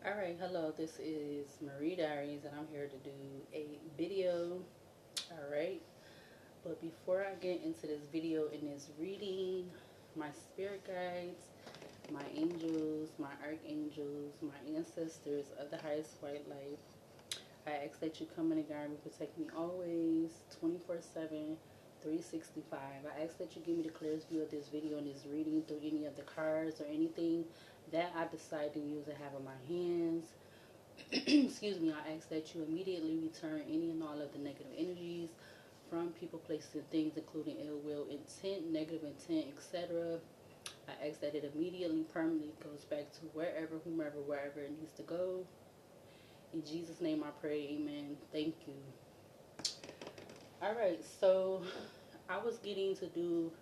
Alright, hello, this is Marie Diaries and I'm here to do a video. Alright, but before I get into this video and this reading, my spirit guides, my angels, my archangels, my ancestors of the highest white light, I ask that you come in and guide me, protect me always, 24/7, 365. I ask that you give me the clearest view of this video and this reading through any of the cards or anything that I decide to use and have in my hands. Excuse me, I ask that you immediately return any and all of the negative energies from people, places, and things, including ill will, intent, negative intent, etc. I ask that it immediately, permanently goes back to wherever, whomever, wherever it needs to go. In Jesus' name I pray, amen. Thank you. Alright, so I was getting to do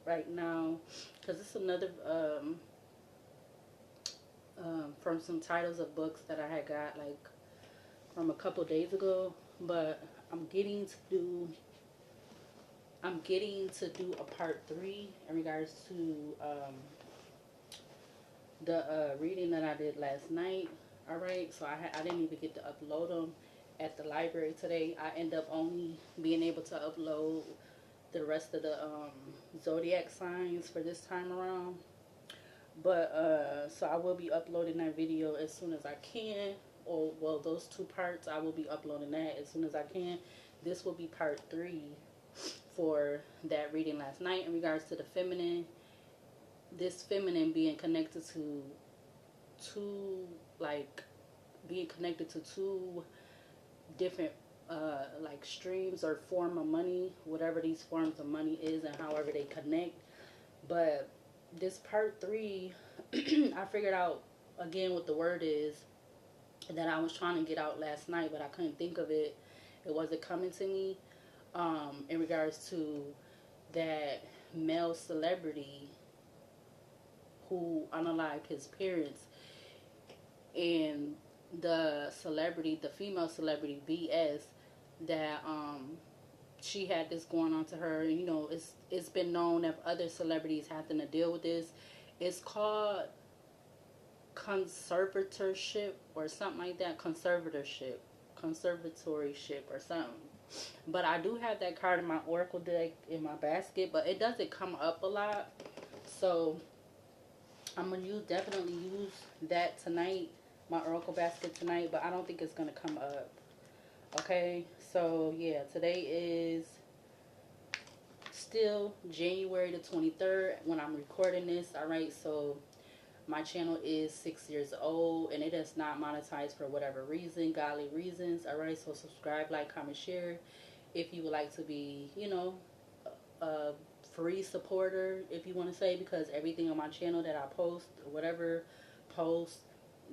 right now, because it's another, from some titles of books that I had got, like, from a couple days ago, but I'm getting to do a part 3 in regards to the reading that I did last night. All right, so I didn't even get to upload them at the library today. I end up only being able to upload the rest of the zodiac signs for this time around. But so I will be uploading that video as soon as I can. Or well, those two parts I will be uploading that as soon as I can. This will be part 3 for that reading last night in regards to the feminine. This feminine being connected to two, like, being connected to two different like streams or form of money, whatever these forms of money is and however they connect. But this part 3, I figured out again what the word is that I was trying to get out last night, but I couldn't think of it. It wasn't coming to me. In regards to that male celebrity who unalived his parents, and the female celebrity BS, that she had this going on to her. You know, it's been known that other celebrities having to deal with this. It's called conservatorship or something like that. Conservatorship, conservatoryship or something. But I do have that card in my oracle deck in my basket, but it doesn't come up a lot. So I'm gonna definitely use that tonight, my oracle basket tonight, but I don't think it's gonna come up. Okay, so yeah, today is still January the 23rd when I'm recording this. All right, so my channel is 6 years old and it is not monetized for whatever reason, godly reasons. All right, so subscribe, like, comment, share if you would like to be, you know, a free supporter, if you want to say, because everything on my channel that I post, whatever, post,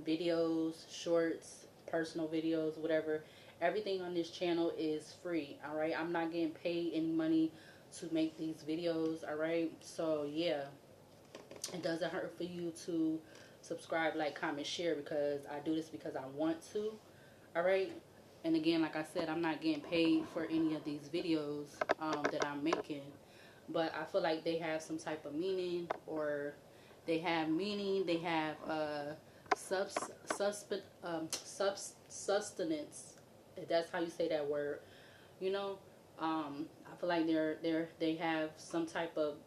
videos, shorts, personal videos, whatever, everything on this channel is free. All right, I'm not getting paid any money to make these videos. All right, so yeah, it doesn't hurt for you to subscribe, like, comment, share, because I do this because I want to. All right, and again, like I said, I'm not getting paid for any of these videos that I'm making, but I feel like they have some type of meaning, or they have meaning, they have sustenance, if that's how you say that word, you know. I feel like they have some type of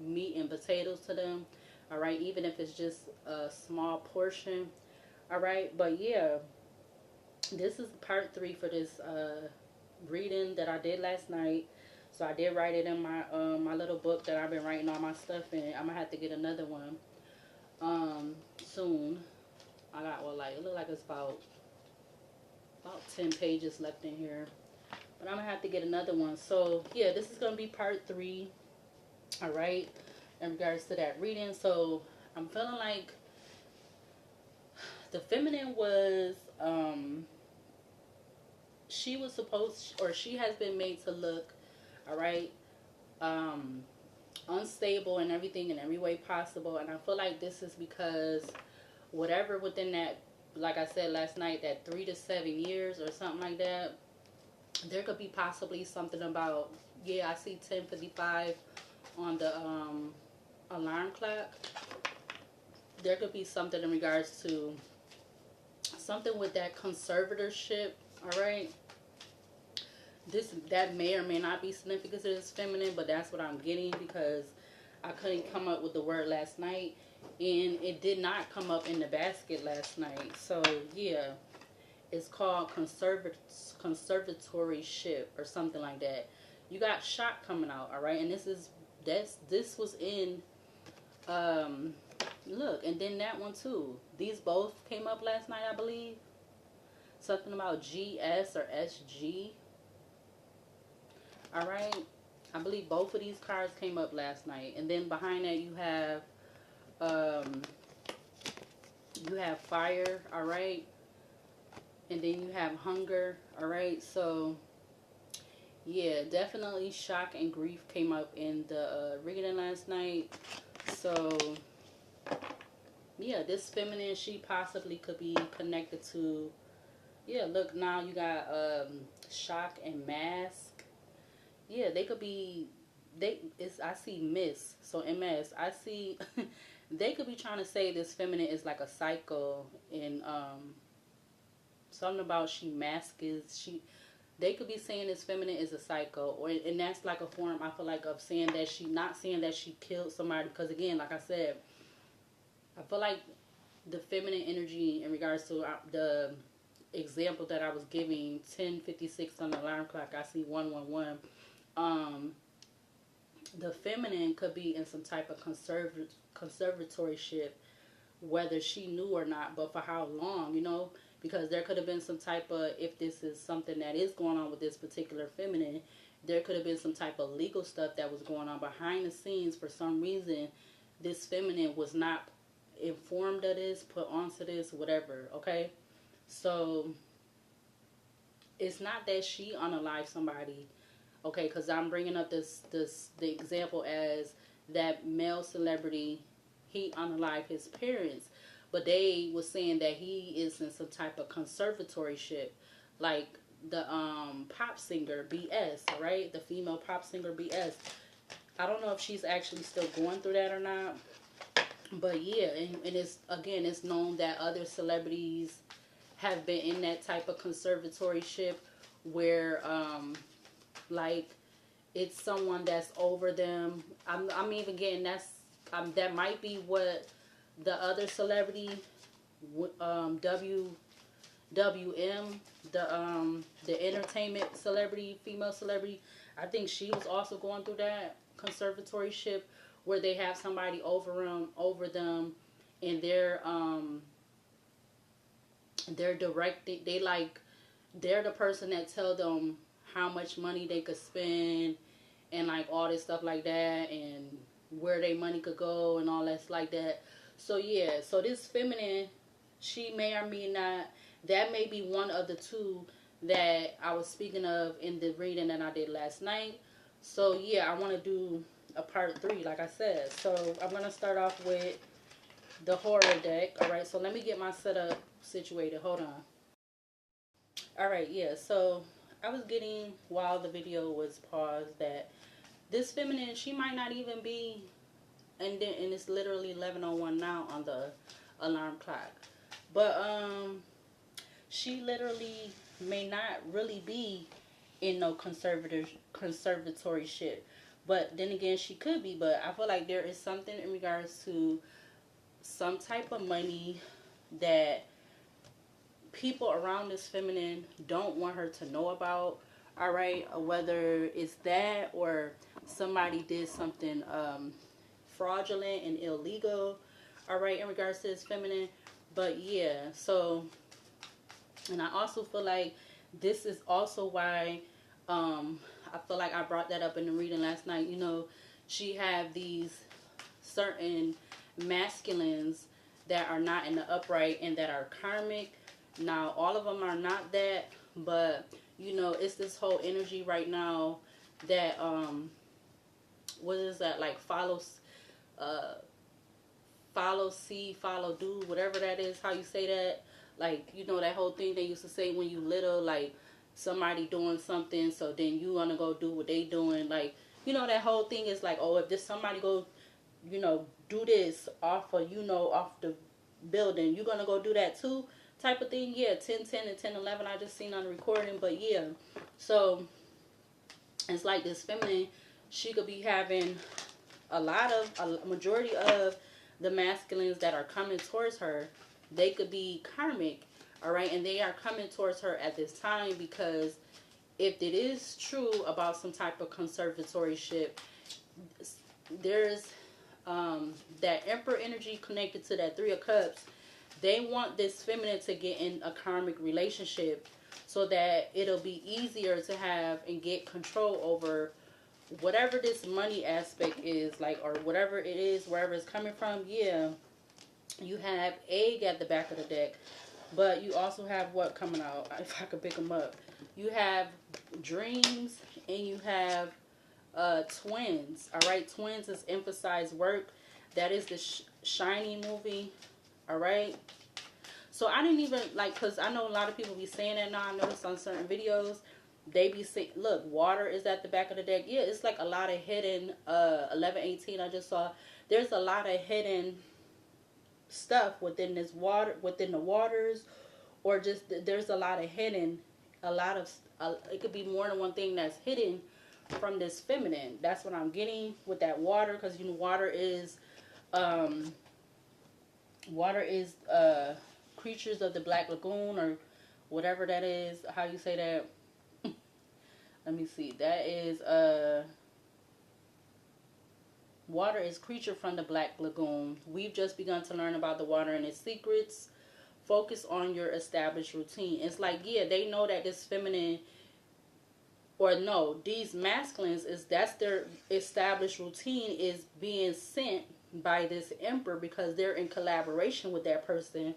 meat and potatoes to them. All right, even if it's just a small portion. All right, but yeah, this is part 3 for this reading that I did last night. So I did write it in my my little book that I've been writing all my stuff in. I'm gonna have to get another one soon. I got, well, like, it look like it's about 10 pages left in here, but I'm gonna have to get another one. So yeah, this is gonna be part 3. All right, in regards to that reading. So I'm feeling like the feminine was she was supposed, or she has been made to look, all right, um unstable and everything in every way possible. And I feel like this is because whatever within that, like I said last night, that 3 to 7 years or something like that, there could be possibly something about, yeah, I see 10:55 on the alarm clock. There could be something in regards to something with that conservatorship, all right? That may or may not be significant to this feminine, but that's what I'm getting because I couldn't come up with the word last night, and it did not come up in the basket last night. So yeah, it's called conservatoryship or something like that. You got shot coming out, all right, and this was in look, and then that one too. These both came up last night, I believe. Something about GS or SG. All right. I believe both of these cards came up last night. And then behind that um you have fire, all right? And then you have hunger, all right? So yeah, definitely shock and grief came up in the reading last night. So yeah, this feminine, she possibly could be connected to, yeah, look, now you got shock and mask. Yeah, they could be, I see miss, so MS. I see they could be trying to say this feminine is like a cycle, and something about they could be saying this feminine is a psycho, and that's like a form, I feel like, of saying that not saying that she killed somebody, because again, like I said, I feel like the feminine energy in regards to the example that I was giving, 10:56 on the alarm clock, I see 111. The feminine could be in some type of conservatorship, whether she knew or not, but for how long, because there could have been some type of, if this is something that is going on with this particular feminine, there could have been some type of legal stuff that was going on behind the scenes. For some reason, this feminine was not informed of this, put onto this, whatever, okay? So it's not that she unalived somebody, okay? Because I'm bringing up the example as that male celebrity, he unalived his parents, but they was saying that he is in some type of conservatorship, like the pop singer BS, right? The female pop singer BS. I don't know if she's actually still going through that or not, but yeah, and it's known that other celebrities have been in that type of conservatorship where like it's someone that's over them. I'm even getting that might be what the other celebrity, WM, the entertainment celebrity, female celebrity. I think she was also going through that conservatorship where they have somebody over them, and they're directing. They're the person that tell them how much money they could spend and like all this stuff like that, and where their money could go and all that's like that. So yeah, so this feminine, she may or may not, that may be one of the two that I was speaking of in the reading that I did last night. So yeah, I want to do a part 3, like I said. So I'm going to start off with the horror deck. All right, so let me get my setup situated. Hold on. All right, yeah, so I was getting, while the video was paused, that this feminine, she might not even be, and it's literally 11:01 now on the alarm clock. But she literally may not really be in no conservatory shit. But then again, she could be. But I feel like there is something in regards to some type of money that people around this feminine don't want her to know about. All right, whether it's that or somebody did something fraudulent and illegal. All right, in regards to this feminine. But yeah, so, and I also feel like this is also why I feel like I brought that up in the reading last night. She have these certain masculines that are not in the upright and that are karmic. Now, all of them are not that, but it's this whole energy right now that what is that, like follow see, follow do, whatever that is, how you say that. Like, that whole thing they used to say when you little, like somebody doing something, so then you want to go do what they doing. Like, that whole thing is like, oh, if this somebody go, do this off of, off the building, you're going to go do that too. type of thing. Yeah, 10-10 and 10-11 I just seen on the recording. But yeah, so it's like this feminine, she could be having a majority of the masculines that are coming towards her, they could be karmic, all right, and they are coming towards her at this time because if it is true about some type of conservatorship, there's that Emperor energy connected to that Three of Cups. They want this feminine to get in a karmic relationship so that it'll be easier to have and get control over whatever this money aspect is, like, or whatever it is, wherever it's coming from. Yeah, you have egg at the back of the deck, but you also have what coming out, if I could pick them up. You have dreams and you have twins. All right, twins is emphasized work. That is the Shiny movie. All right. So I didn't even like, because I know a lot of people be saying that now. I noticed on certain videos they be saying, look, water is at the back of the deck. Yeah, it's like a lot of hidden 11-18 I just saw. There's a lot of hidden stuff within this water, within the waters, or just there's a lot of hidden, it could be more than one thing that's hidden from this feminine. That's what I'm getting with that water, because you know water is creatures of the Black Lagoon, or whatever that is, how you say that. Let me see. That is water is creature from the Black Lagoon. We've just begun to learn about the water and its secrets. Focus on your established routine. It's like, yeah, they know that this feminine, or no, these masculines, that's their established routine, is being sent by this emperor because they're in collaboration with that person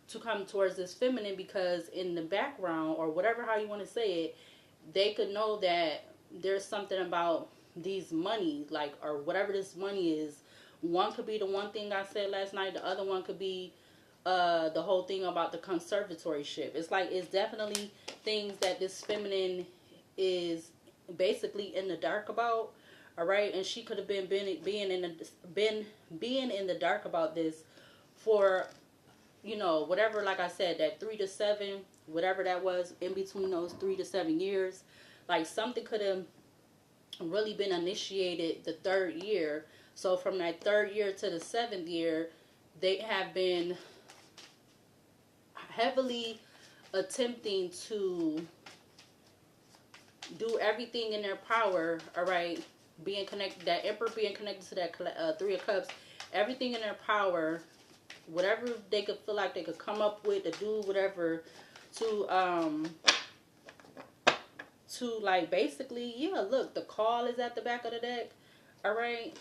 to come towards this feminine, because in the background, or whatever, how you want to say it, they could know that there's something about these money, like, or whatever this money is. One could be the one thing I said last night. The other one could be the whole thing about the conservatorship. It's like, it's definitely things that this feminine is basically in the dark about. All right, and she could have been being in the dark about this for, you know, whatever, like I said, that 3 to 7, whatever that was in between those 3 to 7 years. Like, something could have really been initiated the 3rd year. So from that 3rd year to the 7th year, they have been heavily attempting to do everything in their power, all right, being connected, that emperor being connected to that 3 of Cups, everything in their power, whatever they could feel like they could come up with to do whatever to like, basically, yeah, look, the call is at the back of the deck. All right,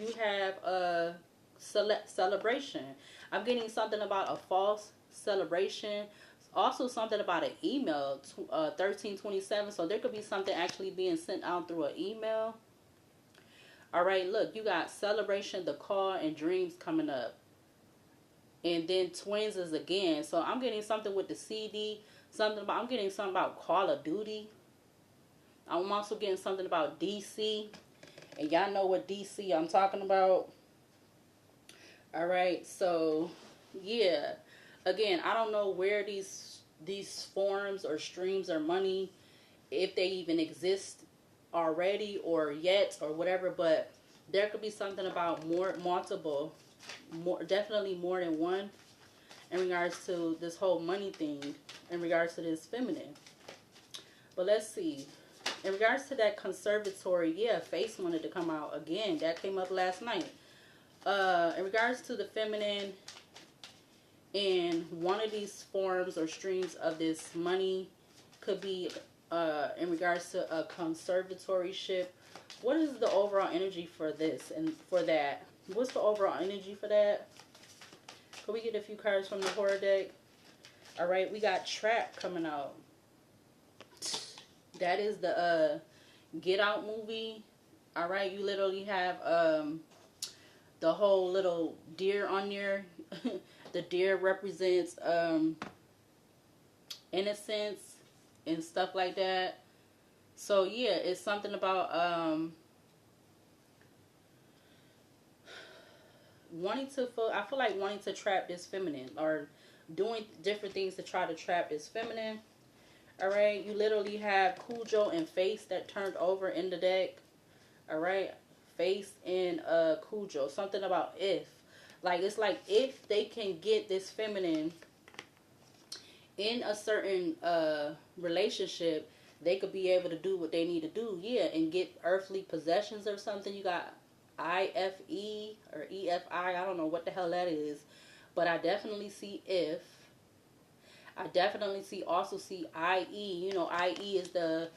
you have a celebration. I'm getting something about a false celebration. Also something about an email, 1327. So there could be something actually being sent out through an email. All right, look, you got celebration, the call, and dreams coming up. And then twins is again. So I'm getting something with the CD. I'm getting something about Call of Duty. I'm also getting something about DC. And y'all know what DC I'm talking about. All right, so yeah. Again, I don't know where these forms or streams or money, if they even exist already or yet or whatever, but there could be something about definitely more than one in regards to this whole money thing, in regards to this feminine. But let's see. In regards to that conservatory, yeah, face wanted to come out again. That came up last night. In regards to the feminine, and one of these forms or streams of this money could be in regards to a conservatorship. What is the overall energy for this and for that? What's the overall energy for that? Could we get a few cards from the horror deck? All right, we got Trap coming out. That is the Get Out movie. All right, you literally have the whole little deer on there. The deer represents innocence and stuff like that. So yeah, it's something about wanting to I feel like wanting to trap this feminine, or doing different things to try to trap is feminine. All right, you literally have Cujo and Face that turned over in the deck. All right, Face and Cujo. Something about if, like it's like if they can get this feminine in a certain relationship, they could be able to do what they need to do. Yeah, and get earthly possessions or something. You got IFE or EFI. I don't know what the hell that is, but I definitely see if. I definitely see IE. You know, IE is the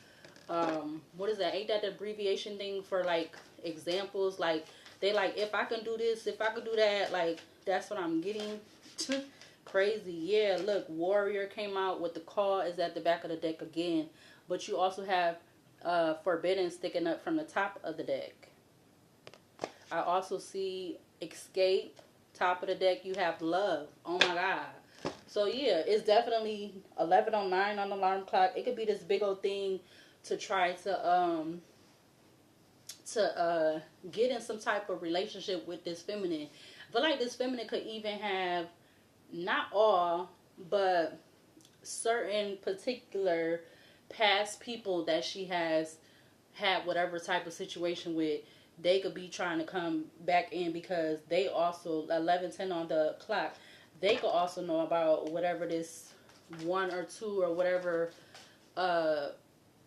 what is that? Ain't that the abbreviation thing for like examples? Like they like if I can do this, if I could do that, like that's what I'm getting. Crazy. Yeah, look, Warrior came out with the call is at the back of the deck again. But you also have Forbidden sticking up from the top of the deck. I also see Escape, top of the deck. You have Love. Oh my God. So yeah, it's definitely 11:09 on the alarm clock. It could be this big old thing to try to get in some type of relationship with this feminine. I feel like this feminine could even have not all, but certain particular past people that she has had whatever type of situation with. They could be trying to come back in because they also 11:10 on the clock. They could also know about whatever this one or two or whatever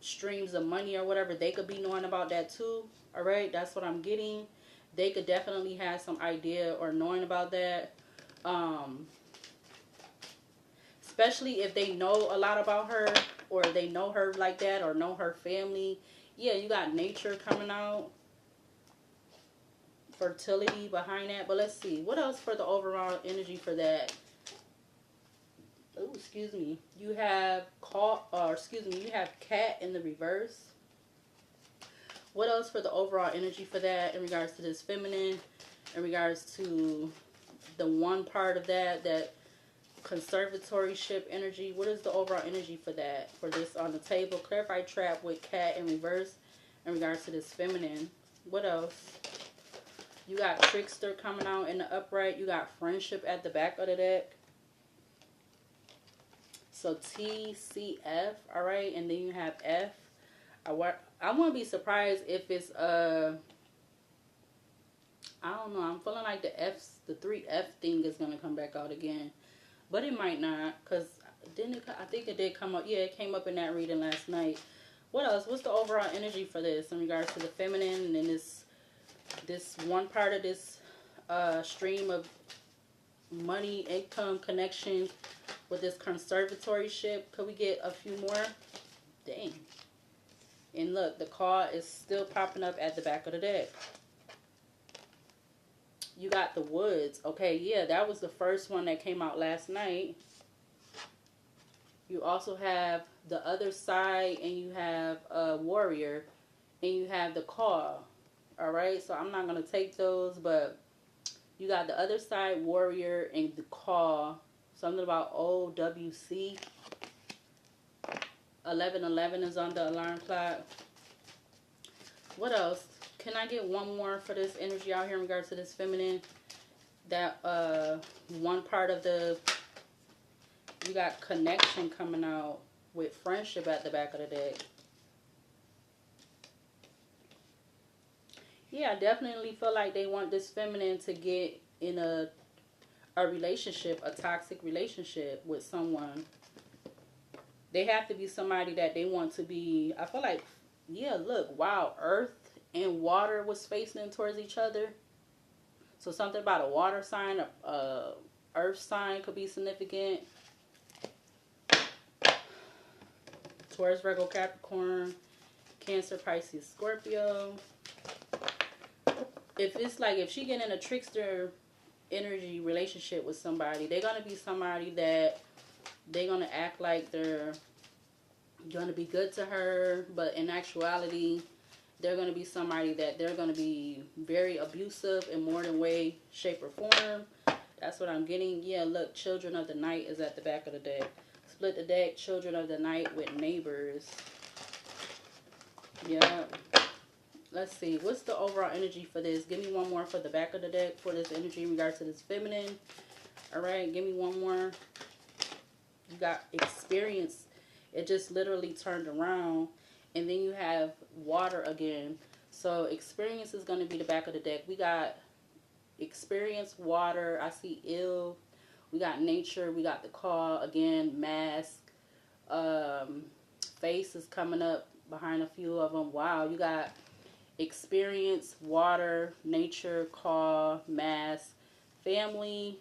streams of money or whatever. They could be knowing about that too. All right, that's what I'm getting. They could definitely have some idea or knowing about that. Especially if they know a lot about her or they know her like that or know her family. Yeah, you got nature coming out. Fertility behind that. But let's see. What else for the overall energy for that? Oh, excuse me. You have you have Cat in the reverse. What else for the overall energy for that in regards to this feminine? In regards to the one part of that conservatorship energy. What is the overall energy for that? For this on the table. Clarify trap with Cat in reverse in regards to this feminine. What else? You got Trickster coming out in the upright. You got Friendship at the back of the deck. So TCF, all right, and then you have F. I wouldn't be surprised if it's I don't know. I'm feeling like the 3F thing is gonna come back out again, but it might not, cause I think it did come up. Yeah, it came up in that reading last night. What else? What's the overall energy for this in regards to the feminine and then this one part of this stream of money, income, connection with this conservatorship? Could we get a few more? Dang. And look, the card is still popping up at the back of the deck. You got the Woods. Okay, yeah, that was the first one that came out last night. You also have the Other Side, and you have Warrior, and you have the Call. All right, so I'm not going to take those, but you got the Other Side, Warrior, and the Call. Something about OWC. 11:11 is on the alarm clock. What else? Can I get one more for this energy out here in regards to this feminine? That one part of the, you got Connection coming out with Friendship at the back of the deck. Yeah, I definitely feel like they want this feminine to get in a relationship, a toxic relationship with someone. They have to be somebody that they want to be. I feel like, yeah, look, wow, Earth and water was facing towards each other. So something about a water sign, a earth sign could be significant. Taurus, Virgo, Capricorn, Cancer, Pisces, Scorpio. If it's like, if she get in a trickster energy relationship with somebody, they're going to be somebody that they're going to act like they're going to be good to her, but in actuality, they're going to be somebody that they're going to be very abusive in more than way, shape, or form. That's what I'm getting. Yeah, look, Children of the Night is at the back of the deck. Split the deck, Children of the Night with Neighbors. Yeah. Let's see. What's the overall energy for this? Give me one more for the back of the deck for this energy in regards to this feminine. All right, give me one more. You got experience. It just literally turned around. And then you have water again. So experience is going to be the back of the deck. We got experience, water. I see ill. We got nature. We got the call again. Mask. Face is coming up behind a few of them. Wow, you got experience, water, nature, call, mask, family,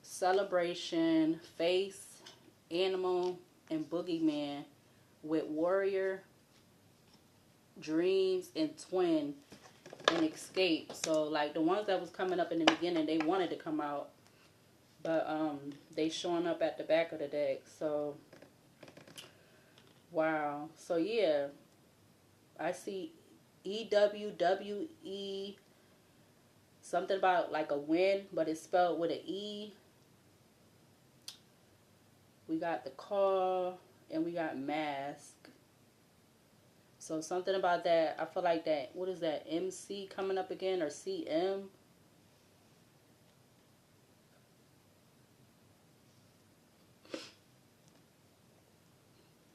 celebration, face, animal, and boogeyman, with warrior, dreams, and twin, and escape. So like the ones that was coming up in the beginning, they wanted to come out, but they showing up at the back of the deck. So wow. So yeah, I see EWWE, something about like a win, but it's spelled with an E. We got the call, and we got mask. So something about that, I feel like that, what is that, MC coming up again, or CM?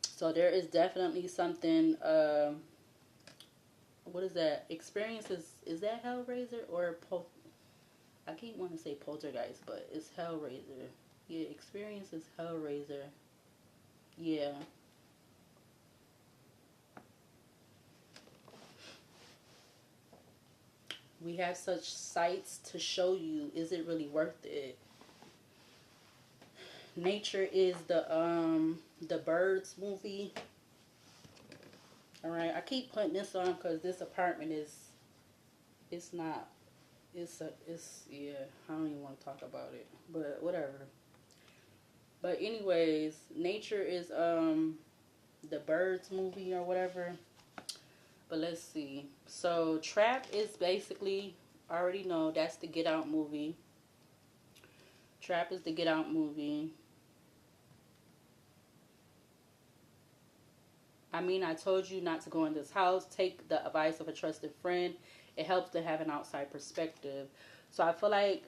So there is definitely something, what is that, experiences, is that Hellraiser, or, I keep wanting to say Poltergeist, but it's Hellraiser. Yeah, experience is Hellraiser. Yeah. We have such sights to show you. Is it really worth it? Nature is the Birds movie. All right, I keep putting this on because this apartment is, it's not, it's yeah. I don't even want to talk about it, but whatever. But anyways, nature is the Birds movie or whatever. But let's see. So Trap is basically, I already know that's the Get Out movie. Trap is the Get Out movie. I mean, I told you not to go in this house. Take the advice of a trusted friend. It helps to have an outside perspective. So I feel like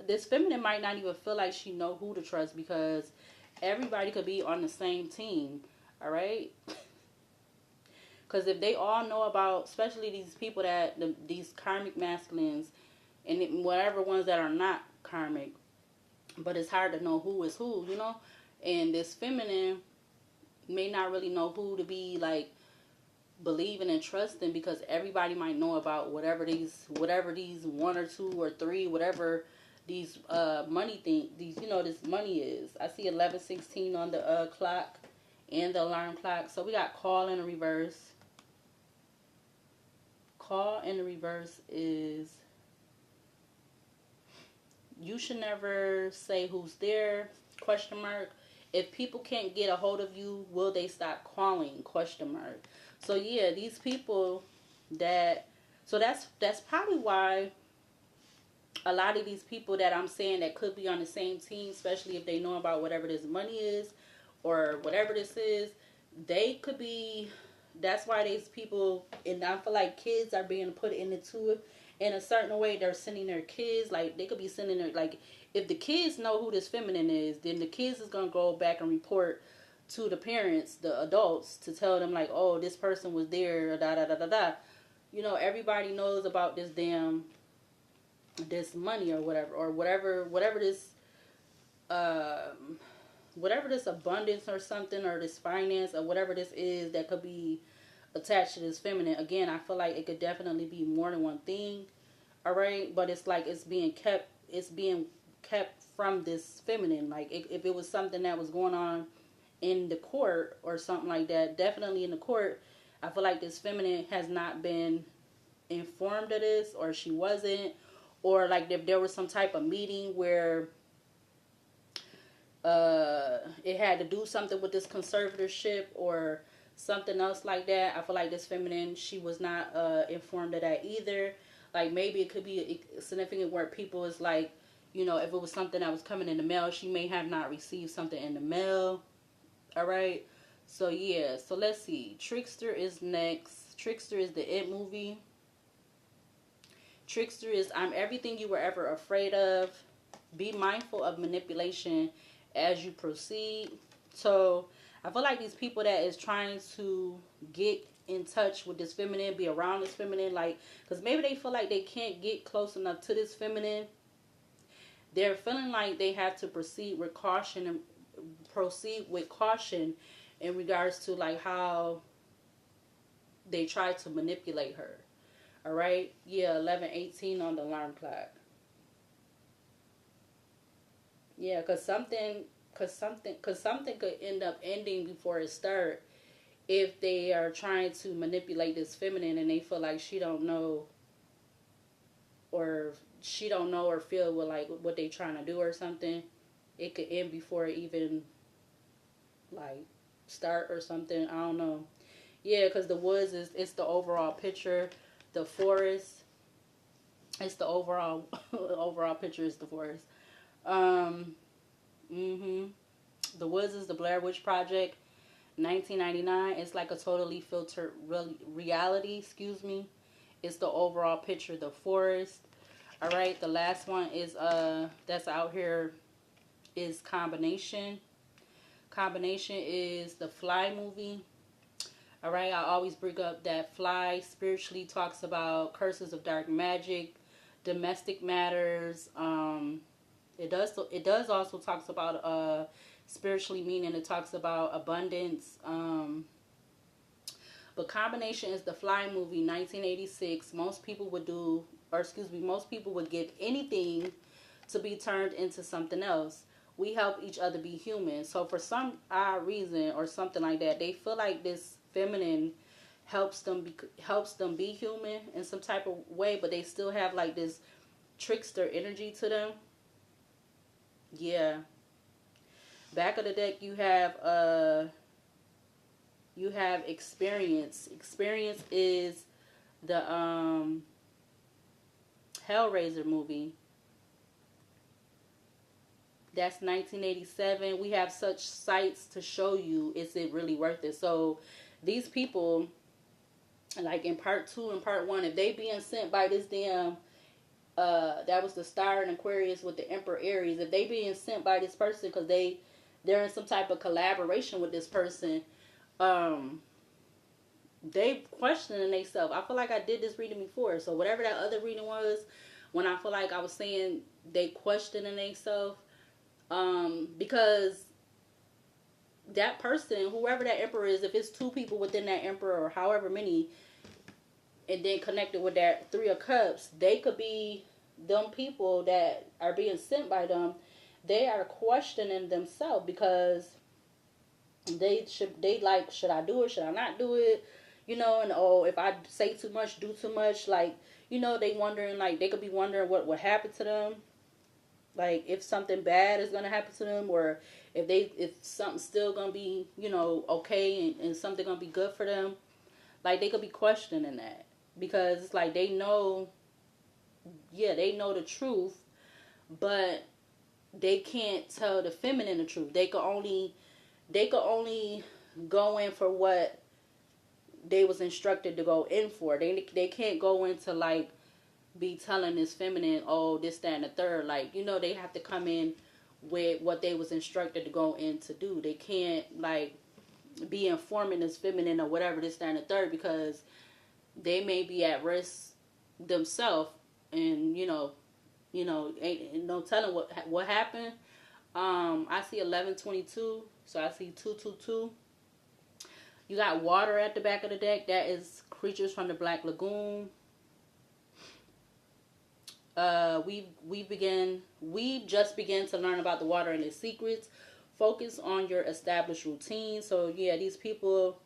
this feminine might not even feel like she know who to trust, because everybody could be on the same team. All right? Because if they all know about, especially these people that, these karmic masculines, and whatever ones that are not karmic, but it's hard to know who is who, you know? And this feminine may not really know who to be, like, believing and trusting, because everybody might know about whatever these one or two or three, whatever these money thing, these, you know, this money is. I see 11:16 on the clock and the alarm clock. So we got call in the reverse. Call in the reverse is, you should never say who's there, question mark. If people can't get a hold of you, will they stop calling, question mark. So yeah, these people that, so that's probably why a lot of these people that I'm saying that could be on the same team, especially if they know about whatever this money is or whatever this is, they could be, that's why these people, and I feel like kids are being put into it in a certain way. They're sending their kids, like they could be sending their, like, if the kids know who this feminine is, then the kids is going to go back and report to the parents, the adults, to tell them like, oh, this person was there, da da da da da. You know, everybody knows about this damn, this money or whatever this, whatever this abundance or something, or this finance or whatever this is that could be attached to this feminine. Again, I feel like it could definitely be more than one thing. All right, but it's like it's being kept from this feminine. Like if it was something that was going on in the court or something like that, definitely in the court, I feel like this feminine has not been informed of this, or she wasn't, or like if there was some type of meeting where it had to do something with this conservatorship or something else like that. I feel like this feminine, she was not informed of that either. Like maybe it could be a significant where people is like, you know, if it was something that was coming in the mail, she may have not received something in the mail. All right. So yeah. So let's see. Trickster is next. Trickster is the It movie. Trickster is I'm everything you were ever afraid of. Be mindful of manipulation as you proceed. So I feel like these people that is trying to get in touch with this feminine, be around this feminine, like, because maybe they feel like they can't get close enough to this feminine. They're feeling like they have to proceed with caution in regards to like how they try to manipulate her. All right, yeah, 11:18 on the alarm clock. Yeah, cause something could end up ending before it start if they are trying to manipulate this feminine and they feel like or she don't know or feel what like what they trying to do or something. It could end before it even like start or something. I don't know. Yeah, because the woods is it's the overall picture. The forest, it's the overall overall picture is the forest. Um, mhm. The woods is the Blair Witch Project, 1999. It's like a totally filtered reality. Excuse me. It's the overall picture. The forest. All right. The last one is that's out here is Combination. Combination is the Fly movie. All right, I always bring up that Fly spiritually talks about curses of dark magic, domestic matters. It does also talks about spiritually, meaning it talks about abundance. But Combination is the Fly movie, 1986. Most people would do, or excuse me, most people would give anything to be turned into something else. We help each other be human. So for some odd reason or something like that, they feel like this feminine helps them be human in some type of way, but they still have like this trickster energy to them. Yeah. Back of the deck you have experience. Experience is the Hellraiser movie. That's 1987. We have such sights to show you. Is it really worth it? So these people, like in part two and part one, if they being sent by this damn that was the star in Aquarius with the Emperor Aries, if they being sent by this person because they're in some type of collaboration with this person, um they questioning themselves. I feel like I did this reading before. So whatever that other reading was, when I feel like I was saying they questioning themselves, because that person, whoever that emperor is, if it's two people within that emperor or however many, and then connected with that Three of Cups, they could be them people that are being sent by them. They are questioning themselves because they like, should I do it? Should I not do it? And oh, if I say too much, do too much, like, they wondering, like, they could be wondering what would happen to them, like if something bad is gonna happen to them, or if something's still gonna be okay, and something gonna be good for them. Like they could be questioning that because it's like they know, yeah, they know the truth, but they can't tell the feminine the truth. They could only go in for what they was instructed to go in for. They can't go into like be telling this feminine, oh, this, that, and the third. Like, they have to come in with what they was instructed to go in to do. They can't like be informing this feminine or whatever, this, that, and the third, because they may be at risk themselves, and ain't no telling what happened. I see 1122, so I see 222. You got water at the back of the deck. That is creatures from the Black Lagoon. We just began to learn about the water and its secrets. Focus on your established routine. So yeah, these people,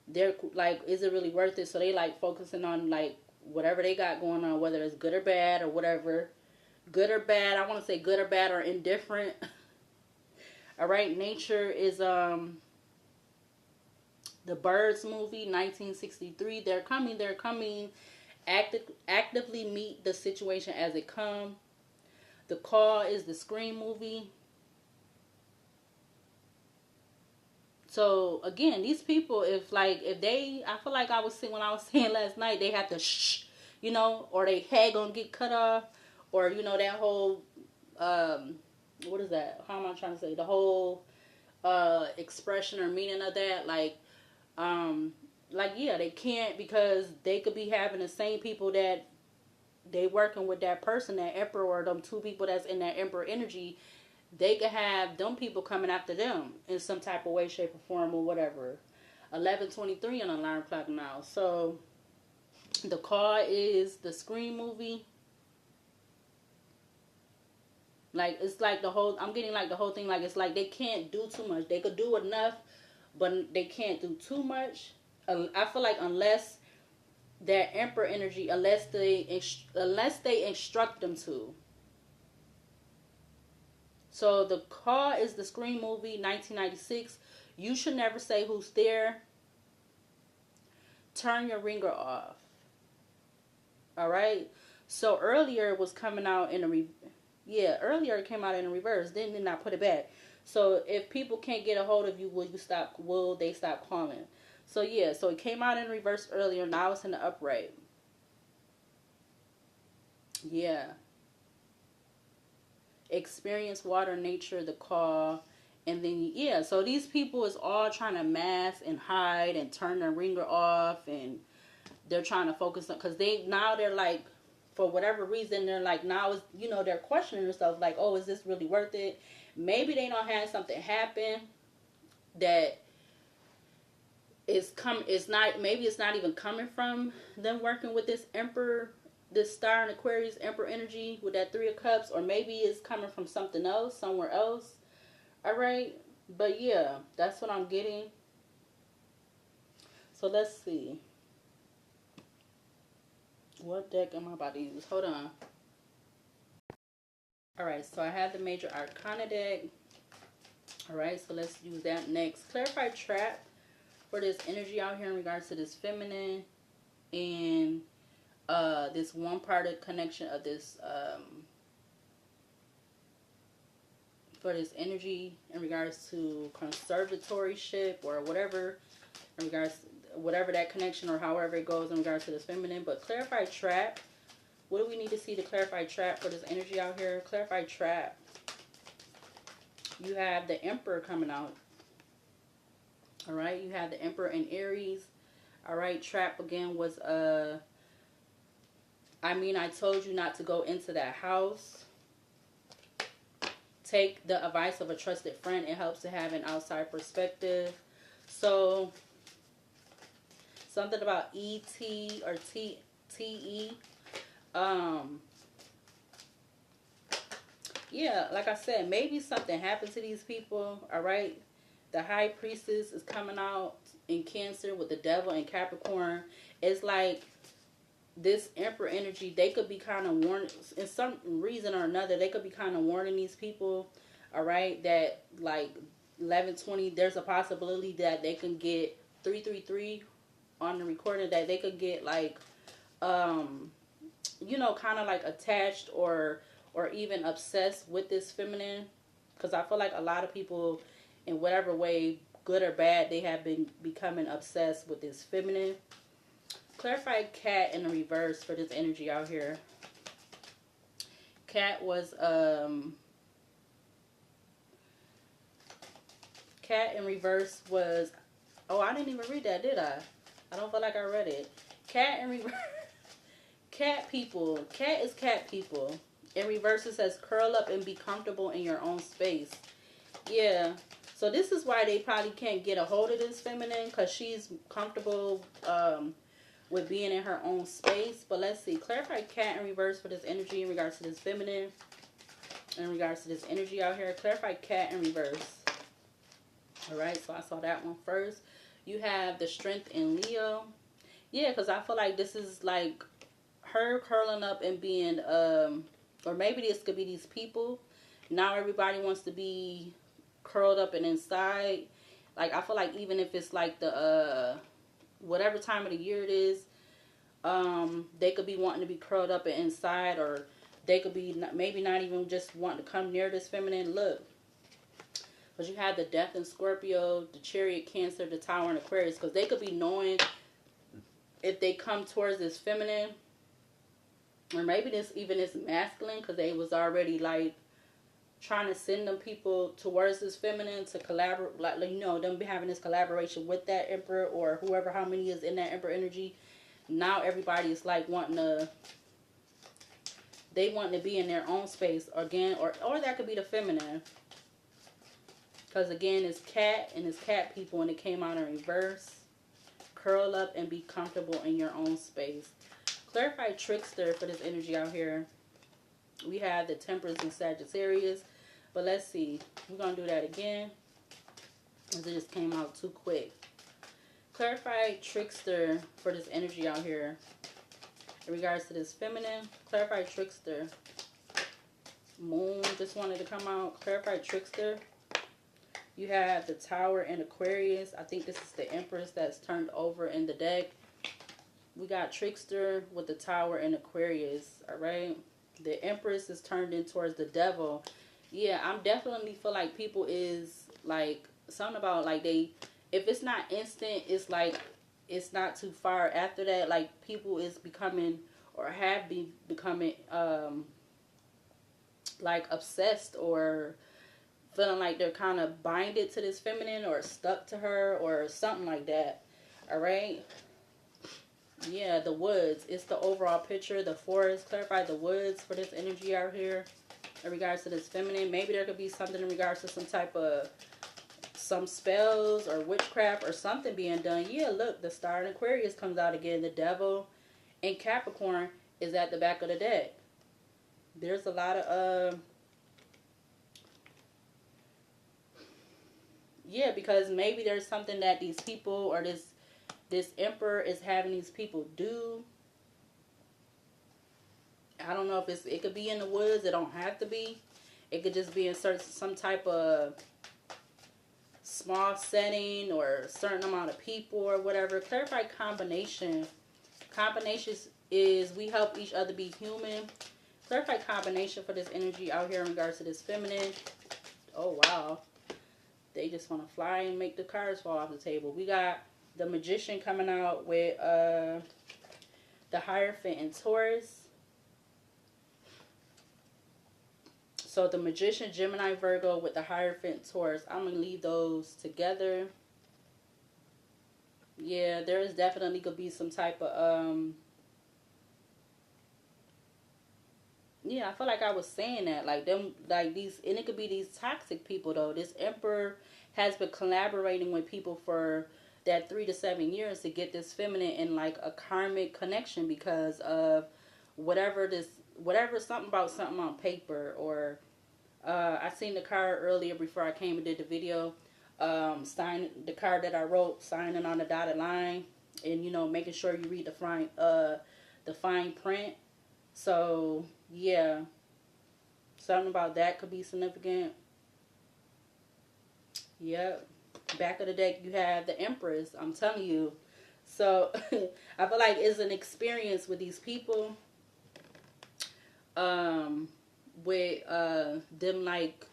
they're like, is it really worth it? So they like focusing on like whatever they got going on, whether it's good or bad or whatever. Good or bad. I want to say good or bad or indifferent. All right. Nature is the Birds movie, 1963. They're coming. Actively meet the situation as it comes. The Call is the Scream movie. So again, these people, if they, I feel like I was saying when I was saying last night, they have to shh, or they head gonna get cut off, or that whole what is that? How am I trying to say? The whole expression or meaning of that, like yeah, they can't, because they could be having the same people that they working with, that person, that emperor, or them two people that's in that emperor energy. They could have them people coming after them in some type of way, shape, or form, or whatever. 11:23 on alarm clock now. So the call is the Scream movie. Like, it's like the whole, I'm getting like the whole thing, like it's like they can't do too much. They could do enough, but they can't do too much. I feel like unless that emperor energy, unless they instruct them to. So the call is the Scream movie, 1996. You should never say who's there. Turn your ringer off. All right. So earlier it was coming out in earlier it came out in a reverse. Then I put it back. So if people can't get a hold of you, will they stop calling? So yeah, so it came out in reverse earlier. Now it's in the upright. Yeah. Experience, water, nature, the call. And then, yeah, so these people is all trying to mask and hide and turn their ringer off. And they're trying to focus on, because they're like, for whatever reason, they're like, now is, they're questioning themselves, like, oh, is this really worth it? Maybe they don't have something happen that maybe it's not even coming from them working with this emperor, this star in Aquarius, emperor energy with that 3 of Cups, or maybe it's coming from something else, somewhere else. All right. But yeah, that's what I'm getting. So let's see. What deck am I about to use? Hold on. Alright, so I have the Major Arcana deck. Alright, so let's use that next. Clarify trap for this energy out here in regards to this feminine and this one-parted connection of this for this energy in regards to conservatorship or whatever, in regards to whatever that connection or however it goes in regards to this feminine. But clarify trap. What do we need to see to clarify trap for this energy out here? Clarify trap. You have the Emperor coming out. All right. You have the Emperor in Aries. All right. Trap again was, I told you not to go into that house. Take the advice of a trusted friend. It helps to have an outside perspective. So, something about E-T or T-E. Yeah, like I said, maybe something happened to these people. All right. The High Priestess is coming out in Cancer with the Devil in Capricorn. It's like this Emperor energy, they could be kind of warning, in some reason or another, they could be kind of warning these people, all right, that like 11:20, there's a possibility that they can get 333 on the recording, that they could get like, kind of like attached or even obsessed with this feminine. Because I feel like a lot of people, in whatever way, good or bad, they have been becoming obsessed with this feminine. Clarify cat in the reverse for this energy out here. Cat was cat in reverse was, oh, I didn't even read that, did I? I don't feel like I read it. Cat in reverse. Cat people. Cat is cat people. In reverse it says curl up and be comfortable in your own space. Yeah. So this is why they probably can't get a hold of this feminine, because she's comfortable with being in her own space. But let's see. Clarify cat in reverse for this energy in regards to this feminine. In regards to this energy out here. Clarify cat in reverse. Alright, so I saw that one first. You have the Strength in Leo. Yeah, because I feel like this is like her curling up and being, or maybe this could be these people. Now everybody wants to be curled up and inside. Like, I feel like even if it's like the, whatever time of the year it is, they could be wanting to be curled up and inside, or they could be maybe not even just wanting to come near this feminine look. Because you have the Death in Scorpio, the Chariot, Cancer, the Tower, and Aquarius. Because they could be knowing if they come towards this feminine, or maybe this even is masculine, because they was already like trying to send them people towards this feminine to collaborate, like, you know, them having this collaboration with that emperor or whoever, how many is in that emperor energy. Now everybody is like wanting to, they want to be in their own space again, or that could be the feminine. Because again, it's cat and it's cat people, and it came out in reverse. Curl up and be comfortable in your own space. Clarify trickster for this energy out here. We have the Temperance and Sagittarius. But let's see. We're going to do that again, because it just came out too quick. Clarify trickster for this energy out here. In regards to this feminine, clarify trickster. Moon just wanted to come out. Clarify trickster. You have the Tower and Aquarius. I think this is the Empress that's turned over in the deck. We got trickster with the Tower and Aquarius. Alright. The Empress is turned in towards the Devil. Yeah, I'm definitely feel like people is like something about like they, if it's not instant, it's like it's not too far after that. Like people is becoming or have been becoming like obsessed or feeling like they're kind of binded to this feminine or stuck to her or something like that. All right. Yeah, the woods. It's the overall picture. The forest. Clarify the woods for this energy out here in regards to this feminine. Maybe there could be something in regards to some type of some spells or witchcraft or something being done. Yeah, look, the Star in Aquarius comes out again. The Devil and Capricorn is at the back of the deck. There's a lot of yeah, because maybe there's something that these people or this emperor is having these people do. I don't know if it could be in the woods. It don't have to be. It could just be in some type of small setting or a certain amount of people or whatever. Clarify combination. Combinations is we help each other be human. Clarify combination for this energy out here in regards to this feminine. Oh, wow. They just want to fly and make the cards fall off the table. We got the Magician coming out with the Hierophant and Taurus. So the Magician, Gemini, Virgo with the Hierophant, Taurus. I'm going to leave those together. Yeah, there is definitely could be some type of yeah, I feel like I was saying that, like them, like these, and it could be these toxic people though. This emperor has been collaborating with people for that 3 to 7 years to get this feminine in like a karmic connection because of whatever something about something on paper or I seen the card earlier before I came and did the video. Sign the card that I wrote, signing on the dotted line, and you know making sure you read the fine print. So yeah, something about that could be significant. Yep. Back of the deck, you have the Empress. I'm telling you. So I feel like it's an experience with these people. With them like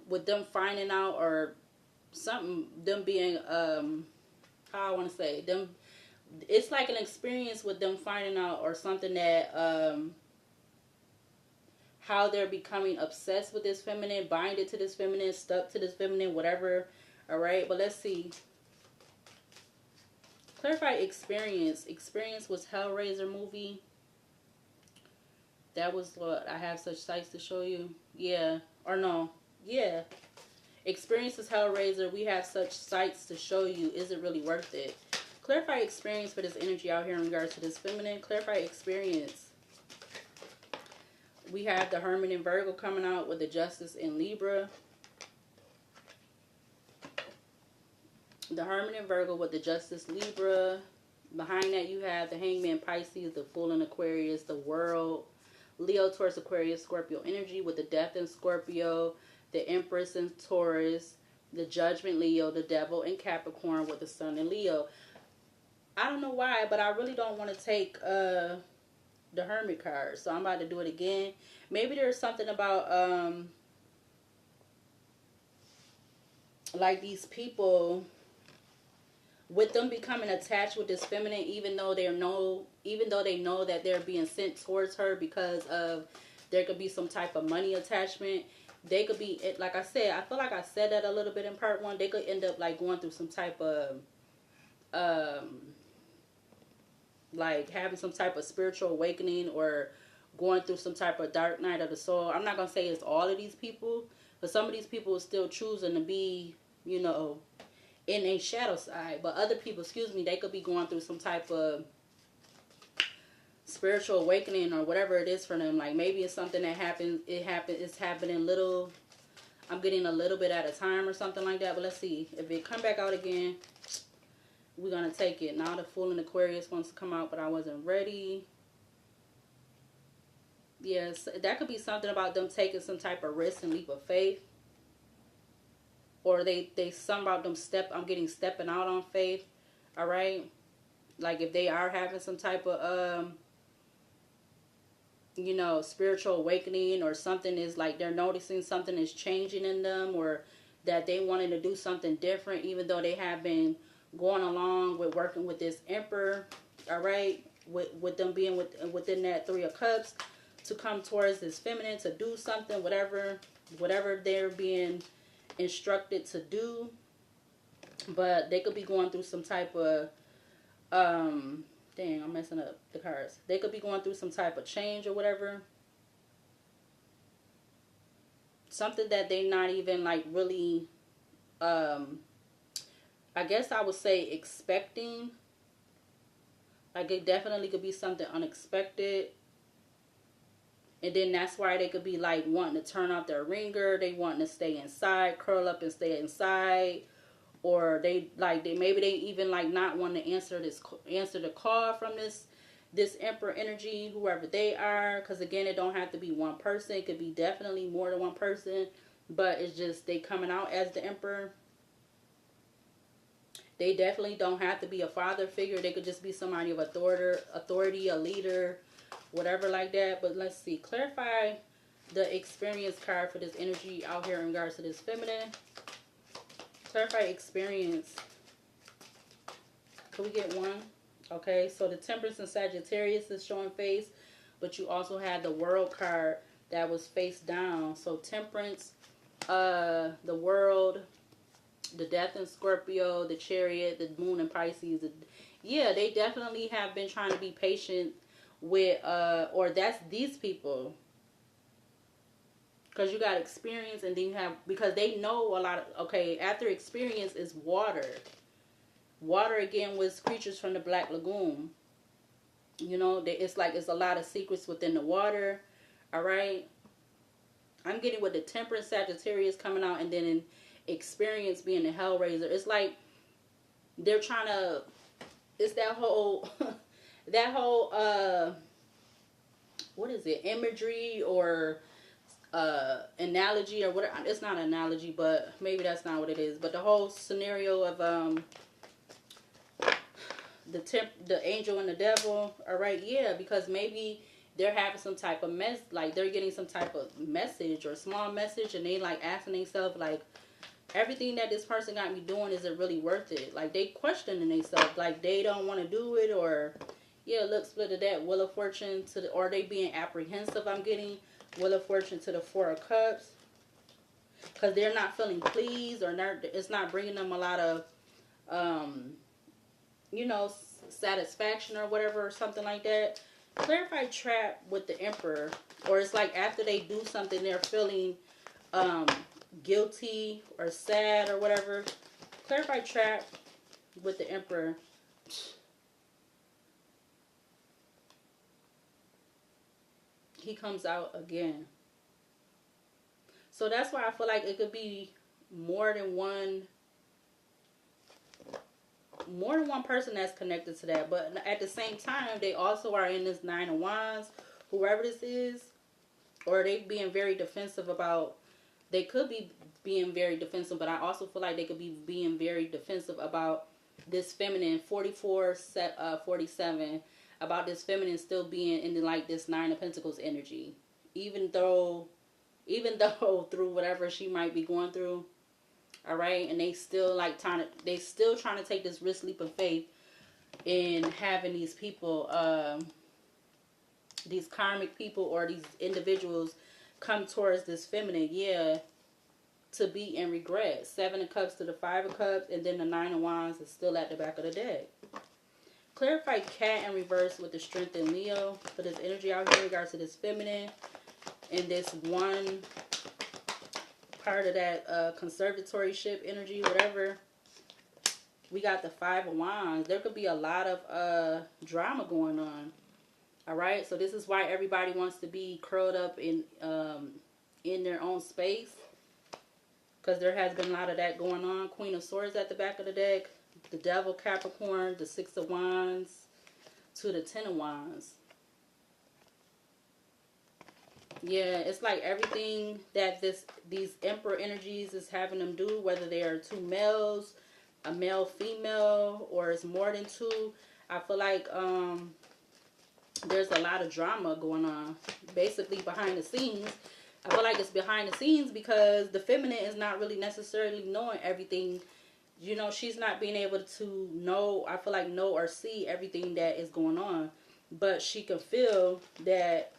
with them finding out or something, them being how I want to say them. It's like an experience with them finding out or something that how they're becoming obsessed with this feminine, binded to this feminine, stuck to this feminine, whatever. All right, but let's see. Clarify experience. Experience was Hellraiser movie. That was what I have such sights to show you. Yeah, or no. Yeah. Experience is Hellraiser. We have such sights to show you. Is it really worth it? Clarify experience for this energy out here in regards to this feminine. Clarify experience. We have the Hermit in Virgo coming out with the Justice in Libra. The Hermit in Virgo with the Justice Libra. Behind that you have the Hangman Pisces, the Fool in Aquarius, the World, Leo, Taurus, Aquarius, Scorpio energy with the Death in Scorpio, the Empress in Taurus, the Judgment Leo, the Devil in Capricorn with the Sun in Leo. I don't know why, but I really don't want to take the Hermit card. So I'm about to do it again. Maybe there's something about like these people with them becoming attached with this feminine, even though they know that they're being sent towards her because of There could be some type of money attachment. They could be, like I said, I feel like I said that a little bit in part one. They could end up like going through some type of, um, like having some type of spiritual awakening or going through some type of dark night of the soul. I'm not going to say it's all of these people, but some of these people are still choosing to be, you know, in a shadow side. But other people, excuse me, they could be going through some type of spiritual awakening or whatever it is for them. Like maybe it's something that happens, it's happening little, I'm getting a little bit at a time or something like that. But let's see if it come back out again. We're gonna take it. Now the Fool in Aquarius wants to come out, but I wasn't ready. Yes, that could be something about them taking some type of risk and leap of faith, or they something about them I'm getting stepping out on faith. All right, like if they are having some type of you know, spiritual awakening, or something is like they're noticing something is changing in them, or that they wanted to do something different, even though they have been going along with working with this Emperor. All right, with them being within that Three of Cups, to come towards this feminine, to do something, whatever they're being instructed to do. But they could be going through some type of dang, I'm messing up the cards. They could be going through some type of change or whatever. Something that they not even like really, I guess I would say expecting. Like it definitely could be something unexpected. And then that's why they could be like wanting to turn off their ringer. They wanting to stay inside, curl up and stay inside. Or maybe they even like not want to answer the call from this Emperor energy, whoever they are. Because again, it don't have to be one person. It could be definitely more than one person. But it's just they coming out as the Emperor. They definitely don't have to be a father figure. They could just be somebody of authority, a leader, whatever like that. But let's see. Clarify the experience card for this energy out here in regards to this feminine. Clarify experience. Can we get one? Okay, so the Temperance and Sagittarius is showing face, but you also had the World card that was face down. So Temperance, the World, the Death in Scorpio, the Chariot, the Moon in Pisces. Yeah, they definitely have been trying to be patient with, or that's these people. Because you got experience, and then you have, because they know a lot of, okay, after experience is water. Water, again, was creatures from the Black Lagoon. You know, it's like it's a lot of secrets within the water. All right. I'm getting with the Temperance Sagittarius coming out, and then in experience being the Hellraiser. It's like they're trying to, it's that whole, what is it, imagery or analogy or whatever. It's not an analogy, but maybe that's not what it is. But the whole scenario of the angel and the devil. All right, yeah, because maybe they're having some type of like they're getting some type of message or small message, and they like asking themselves like, everything that this person got me doing, is it really worth it? Like they questioning themselves, like they don't want to do it, or yeah, look, split of that Wheel of Fortune to the, or they being apprehensive. I'm getting Wheel of Fortune to the Four of Cups, because they're not feeling pleased, or it's not bringing them a lot of you know, satisfaction or whatever, or something like that. Clarify trap with the Emperor, or it's like after they do something, they're feeling guilty or sad or whatever. Clarify trap with the Emperor. He comes out again. So that's why I feel like it could be more than one person that's connected to that. But at the same time, they also are in this Nine of Wands, whoever this is, or they being very defensive about, they could be being very defensive, but I also feel like they could be being very defensive about this feminine 47, about this feminine still being in like this Nine of Pentacles energy, even though through whatever she might be going through. All right, and they still trying to take this risk, leap of faith in having these people these karmic people or these individuals come towards this feminine, yeah, to be in regret. 7 of Cups to the 5 of Cups, and then the 9 of Wands is still at the back of the deck. Clarify Cat in reverse with the Strength in Leo for this energy out here in regards to this feminine and this one part of that conservatorship energy, whatever. We got the 5 of Wands. There could be a lot of drama going on. Alright, so this is why everybody wants to be curled up in their own space. Because there has been a lot of that going on. Queen of Swords at the back of the deck. The Devil, Capricorn, the 6 of Wands to the 10 of Wands. Yeah, it's like everything that these Emperor energies is having them do, whether they are 2 males, a male, female, or it's more than 2. I feel like there's a lot of drama going on, basically behind the scenes. I feel like it's behind the scenes because the feminine is not really necessarily knowing everything. You know, she's not being able to know, I feel like, know or see everything that is going on. But she can feel that,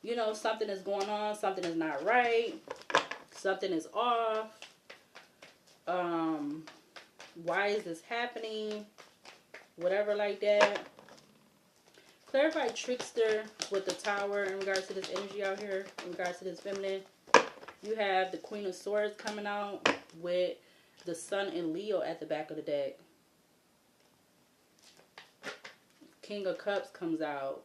you know, something is going on, something is not right, something is off. Why is this happening? Whatever like that. Clarify Trickster with the Tower in regards to this energy out here, in regards to this feminine. You have the Queen of Swords coming out with the Sun in Leo at the back of the deck. King of Cups comes out.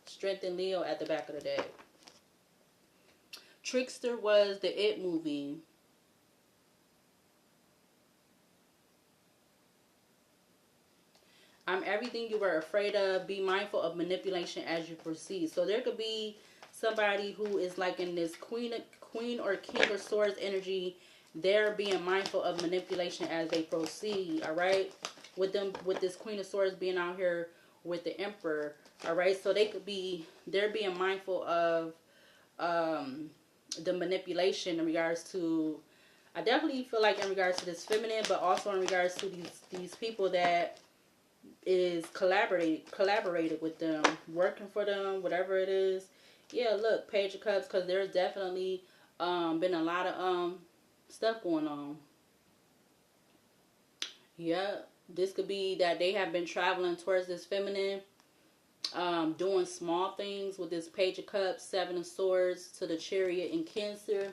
Strength in Leo at the back of the deck. Trickster was the It movie. I'm everything you were afraid of. Be mindful of manipulation as you proceed. So there could be somebody who is like in this Queen or King of Swords energy. They're being mindful of manipulation as they proceed. All right, with this Queen of Swords being out here with the Emperor. All right, so they're being mindful of the manipulation in regards to. I definitely feel like in regards to this feminine, but also in regards to these people that is collaborated with them, working for them, whatever it is. Yeah, look, Page of Cups, because there's definitely been a lot of stuff going on. Yeah, this could be that they have been traveling towards this feminine, doing small things with this Page of Cups, 7 of Swords to the Chariot in Cancer.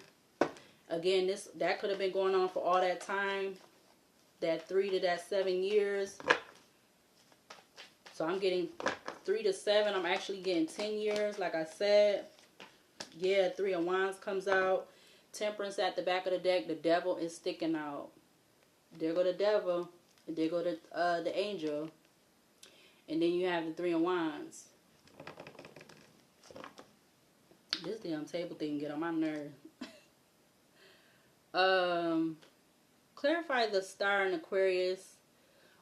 Again, that could have been going on for all that time, that 3 to that 7 years. So I'm getting 3 to 7. I'm actually getting 10 years, like I said. Yeah, 3 of Wands comes out. Temperance at the back of the deck. The Devil is sticking out. There go the Devil. And there go the Angel. And then you have the 3 of Wands. This damn table thing get on my nerve. Clarify the Star in Aquarius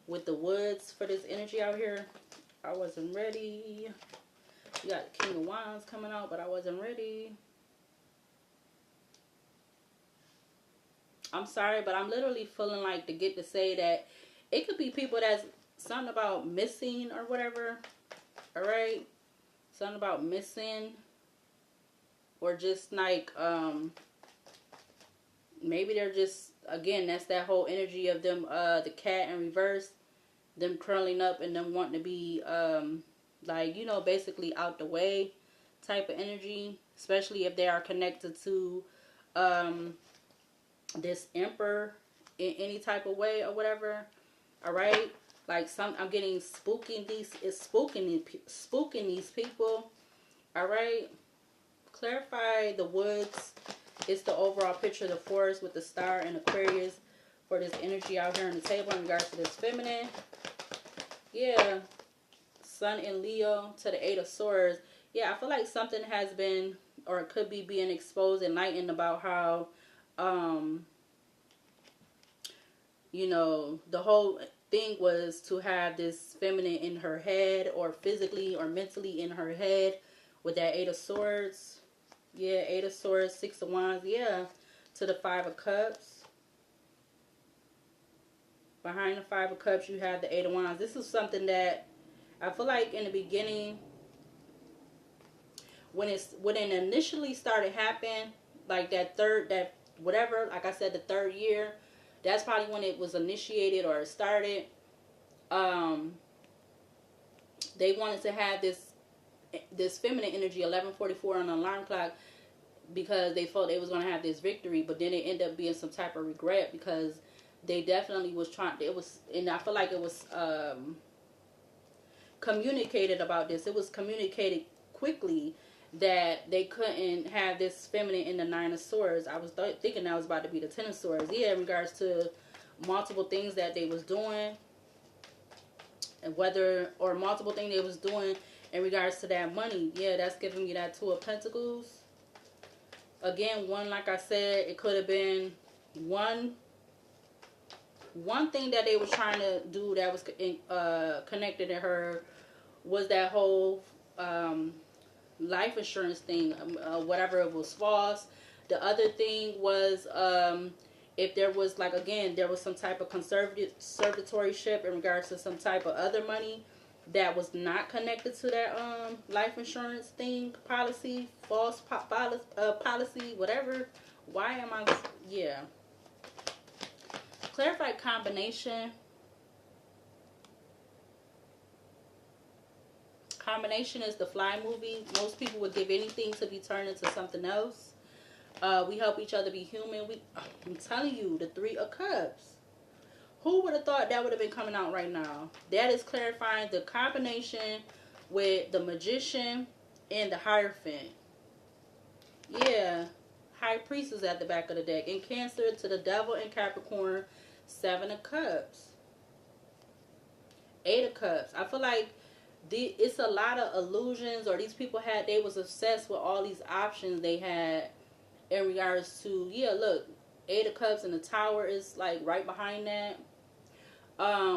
with the Woods for this energy out here. I wasn't ready. You got the King of Wands coming out, but I wasn't ready. I'm sorry, but I'm literally feeling like to get to say that it could be people that's something about missing or whatever. Alright? Something about missing. Or just like, maybe they're just, again, that's that whole energy of them, the cat in reverse. Them curling up and them wanting to be, like, you know, basically out the way type of energy. Especially if they are connected to this Emperor in any type of way or whatever. Alright? Like, I'm getting spooking these people. Alright? Clarify the Woods. It's the overall picture of the forest with the Star and Aquarius for this energy out here on the table in regards to this feminine. Yeah, Sun in Leo to the 8 of Swords. Yeah, I feel like something has been, or it could be being exposed, enlightened about how, you know, the whole thing was to have this feminine in her head, or physically or mentally in her head with that 8 of Swords. Yeah, 8 of Swords, 6 of Wands. Yeah, to the 5 of Cups. Behind the 5 of Cups, you have the 8 of Wands. This is something that I feel like in the beginning, when it initially started happening, like that whatever, like I said, the third year, that's probably when it was initiated or it started. Um, they wanted to have this feminine energy 11:44 on the alarm clock because they felt they was going to have this victory, but then it ended up being some type of regret because they definitely was trying. It was, and I feel like it was communicated about this. It was communicated quickly that they couldn't have this feminine in the Nine of Swords. I was thinking that was about to be the Ten of Swords. Yeah, in regards to multiple things that they was doing, and multiple things they was doing in regards to that money. Yeah, that's giving me that Two of Pentacles. Again, one, like I said, it could have been one thing that they were trying to do that was connected to her was that whole life insurance thing, whatever, it was false. The other thing was if there was, like, again, there was some type of conservatorship in regards to some type of other money that was not connected to that life insurance thing, policy, false policy, whatever. Why am I, yeah. Clarified combination. Combination is the Fly movie. Most people would give anything to be turned into something else. We help each other be human. I'm telling you, the Three of Cups. Who would have thought that would have been coming out right now? That is clarifying the combination with the Magician and the Hierophant. Yeah. High Priestess at the back of the deck. In Cancer to the Devil and Capricorn, Seven of Cups. Eight of Cups. I feel like it's a lot of illusions, or these people they was obsessed with all these options they had in regards to, yeah, look, Eight of Cups and the Tower is like right behind that,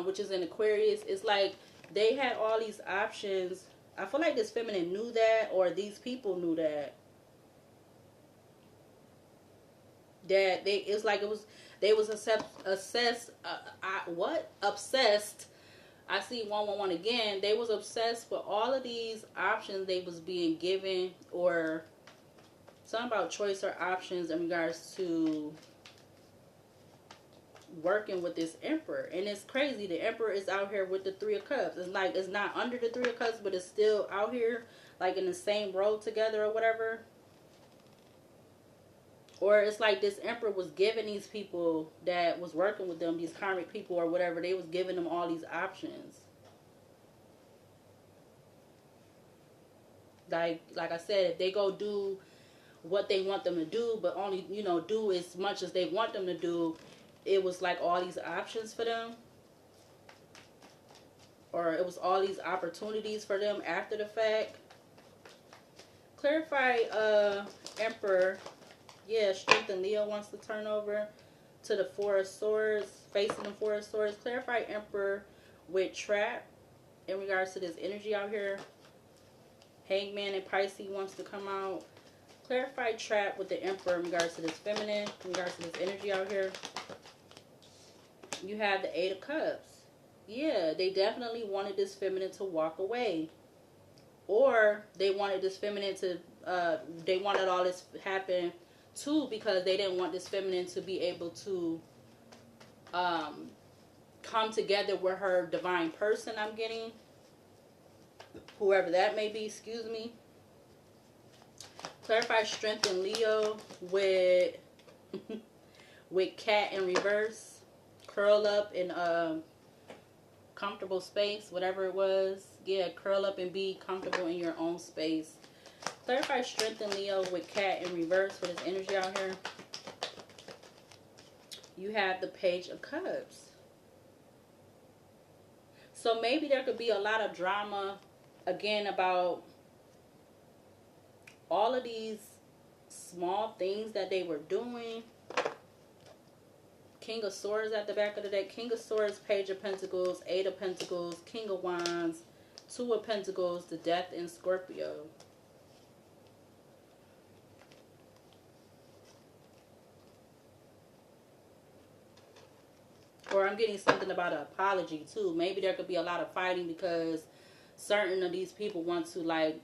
which is in Aquarius. It's like they had all these options. I feel like this feminine knew that, or these people knew that. That they was obsessed. I see 111 again. They was obsessed with all of these options they was being given, or something about choice or options in regards to working with this Emperor. And it's crazy. The Emperor is out here with the Three of Cups. It's like it's not under the Three of Cups, but it's still out here, like in the same row together or whatever. Or it's like this Emperor was giving these people that was working with them, these karmic people or whatever, they was giving them all these options. Like I said, if they go do what they want them to do, but only, do as much as they want them to do, it was like all these options for them. Or it was all these opportunities for them after the fact. Clarify Emperor. Yeah, Strength and Leo wants to turn over to the Four of Swords, facing the Four of Swords. Clarify Emperor with Trap in regards to this energy out here. Hangman and Pisces wants to come out. Clarify Trap with the Emperor in regards to this feminine, in regards to this energy out here. You have the Eight of Cups. Yeah, they definitely wanted this feminine to walk away. Or they wanted this feminine to, they wanted all this to happen too, because they didn't want this feminine to be able to come together with her divine person. I'm getting, whoever that may be, excuse me. Clarify Strength in Leo with with Cat in reverse. Curl up in comfortable space, whatever it was. Yeah, curl up and be comfortable in your own space. Clarify Strength in Leo with Cat in reverse for this energy out here. You have the Page of Cups. So maybe there could be a lot of drama, again, about all of these small things that they were doing. King of Swords at the back of the deck. King of Swords, Page of Pentacles, Eight of Pentacles, King of Wands, Two of Pentacles, the Death in Scorpio. Or I'm getting something about an apology too. Maybe there could be a lot of fighting because certain of these people want to like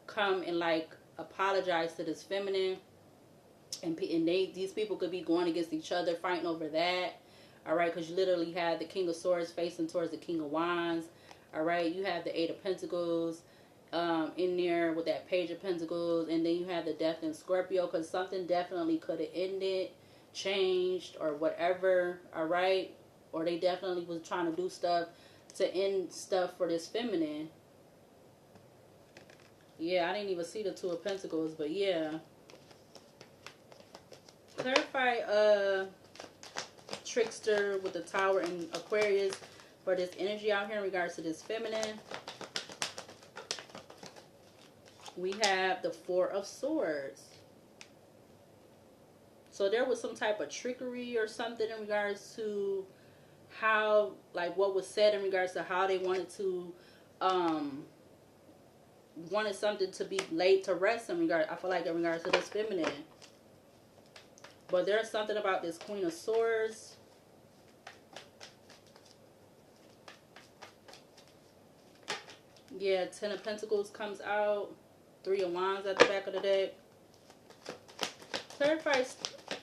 come and like apologize to this feminine, and these people could be going against each other, fighting over that. All right, because you literally have the King of Swords facing towards the King of Wands. All right, you have the Eight of Pentacles in there with that Page of Pentacles, and then you have the Death in Scorpio, because something definitely could have ended, changed, or whatever. All right, or they definitely was trying to do stuff to end stuff for this feminine. Yeah, I didn't even see the Two of Pentacles, but yeah. Clarify trickster with the Tower and Aquarius for this energy out here in regards to this feminine. We have the Four of Swords. So there was some type of trickery or something in regards to how, like what was said in regards to how they wanted to, wanted something to be laid to rest in regard, I feel like in regards to this feminine. But there's something about this Queen of Swords. Yeah, Ten of Pentacles comes out. Three of Wands at the back of the deck. Clarify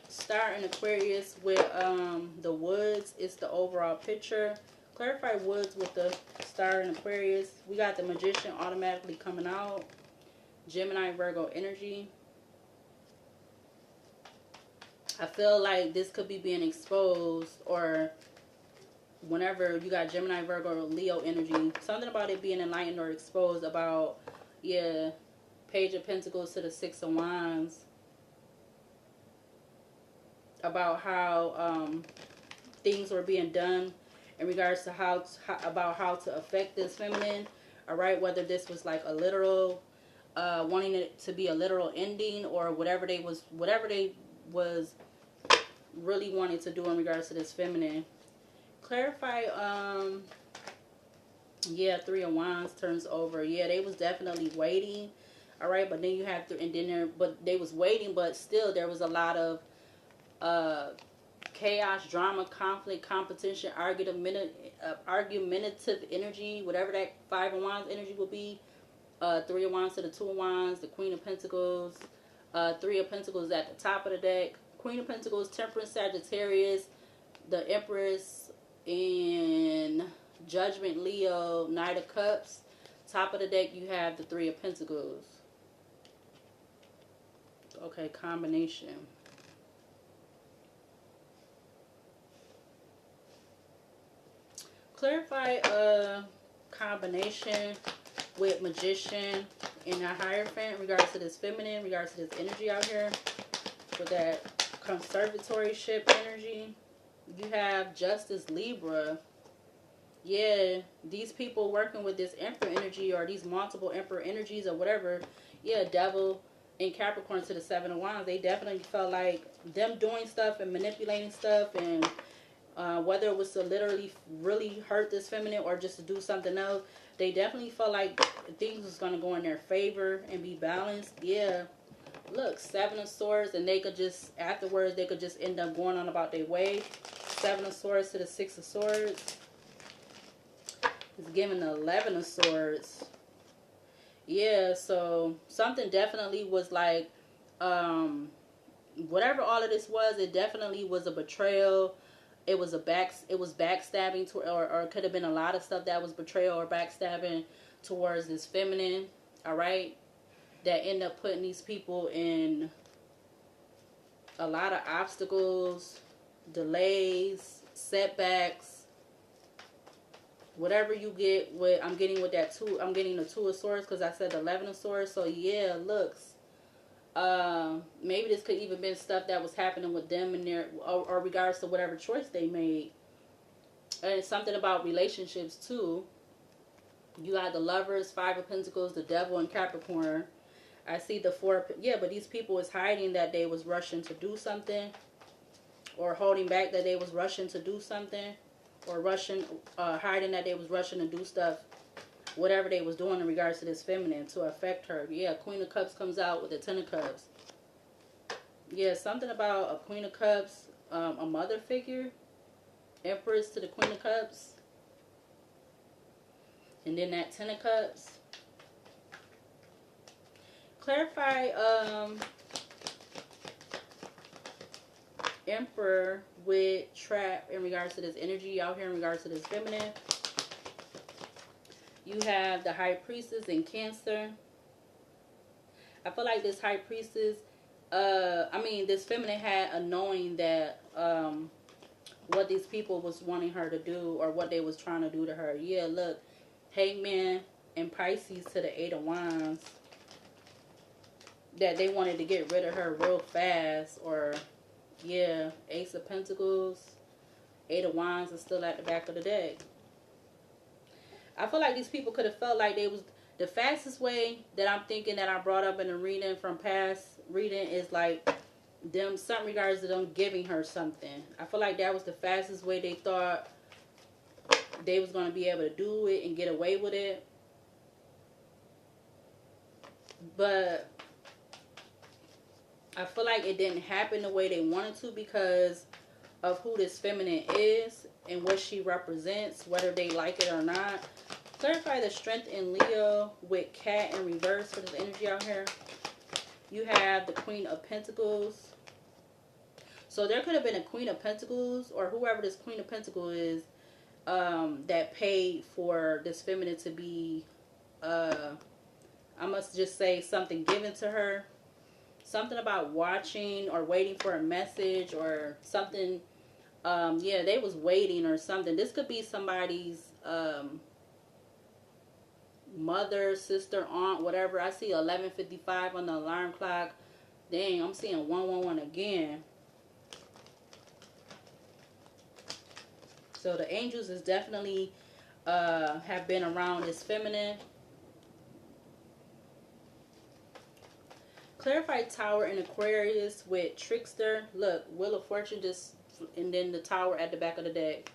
Star in Aquarius with the Woods. It's the overall picture. Clarify Woods with the Star in Aquarius. We got the Magician automatically coming out. Gemini, Virgo energy. I feel like this could be being exposed, or whenever you got Gemini, Virgo, Leo energy, something about it being enlightened or exposed about, yeah, Page of Pentacles to the Six of Wands, about how things were being done in regards to how to affect this feminine. All right, whether this was like a literal wanting it to be a literal ending, or whatever they was really wanting to do in regards to this feminine. Clarify yeah, Three of Wands turns over. Yeah, they was definitely waiting. All right, but then you have to, and then but they was waiting, but still there was a lot of chaos, drama, conflict, competition, argumentative energy, whatever that Five of Wands energy will be. Three of Wands to the Two of Wands, the Queen of Pentacles, Three of Pentacles at the top of the deck, Queen of Pentacles, Temperance, Sagittarius, the Empress, and Judgment, Leo, Knight of Cups. Top of the deck, you have the Three of Pentacles. Okay, combination. Clarify combination with Magician and a Hierophant in regards to this feminine, in regards to this energy out here with that conservatorship energy. You have Justice, Libra. Yeah, these people working with this Emperor energy, or these multiple Emperor energies, or whatever. Yeah, Devil and Capricorn to the Seven of Wands. They definitely felt like them doing stuff and manipulating stuff, and whether it was to literally really hurt this feminine or just to do something else, they definitely felt like things was going to go in their favor and be balanced. Yeah. Look, Seven of Swords, and they could just, afterwards, they could just end up going on about their way. Seven of Swords to the Six of Swords. It's giving the 11 of Swords. Yeah, so something definitely was like, whatever all of this was, it definitely was a betrayal. It was backstabbing to, or it could have been a lot of stuff that was betrayal or backstabbing towards this feminine. All right, that end up putting these people in a lot of obstacles, delays, setbacks. Whatever you get with, I'm getting with that two. I'm getting the Two of Swords because I said the 11 of Swords. So yeah, looks. Maybe this could even been stuff that was happening with them in their, or regards to whatever choice they made. And it's something about relationships too. You got the Lovers, Five of Pentacles, the Devil, and Capricorn. I see the Four. Yeah, but these people is hiding that they was rushing to do something, or holding back that they was rushing to do something, or hiding that they was rushing to do stuff, whatever they was doing in regards to this feminine to affect her. Yeah, Queen of Cups comes out with the Ten of Cups. Yeah, something about a Queen of Cups, a mother figure, Empress to the Queen of Cups, and then that Ten of Cups. Clarify Emperor with Trap in regards to this energy out here in regards to this feminine. You have the High Priestess in Cancer. I feel like this High Priestess, this feminine had a knowing that what these people was wanting her to do or what they was trying to do to her. Yeah, look, Hangman and Pisces to the Eight of Wands. That they wanted to get rid of her real fast. Or, yeah, Ace of Pentacles, Eight of Wands is still at the back of the deck. I feel like these people could have felt like they was... The fastest way that I'm thinking that I brought up in the reading from past reading is like them, some regards to them giving her something. I feel like that was the fastest way they thought they was going to be able to do it and get away with it. But I feel like it didn't happen the way they wanted to because of who this feminine is and what she represents, whether they like it or not. Clarify the Strength in Leo with Cat in reverse for this energy out here. You have the Queen of Pentacles. So there could have been a Queen of Pentacles or whoever this Queen of Pentacles is that paid for this feminine to be, I must just say, something given to her. Something about watching or waiting for a message or something. Yeah, they was waiting or something. This could be somebody's mother, sister, aunt, whatever. I see 11:55 on the alarm clock. Dang, I'm seeing 111 again. So the angels is definitely have been around this feminine. Clarify Tower in Aquarius with Trickster. Look, Wheel of Fortune just, and then the Tower at the back of the deck.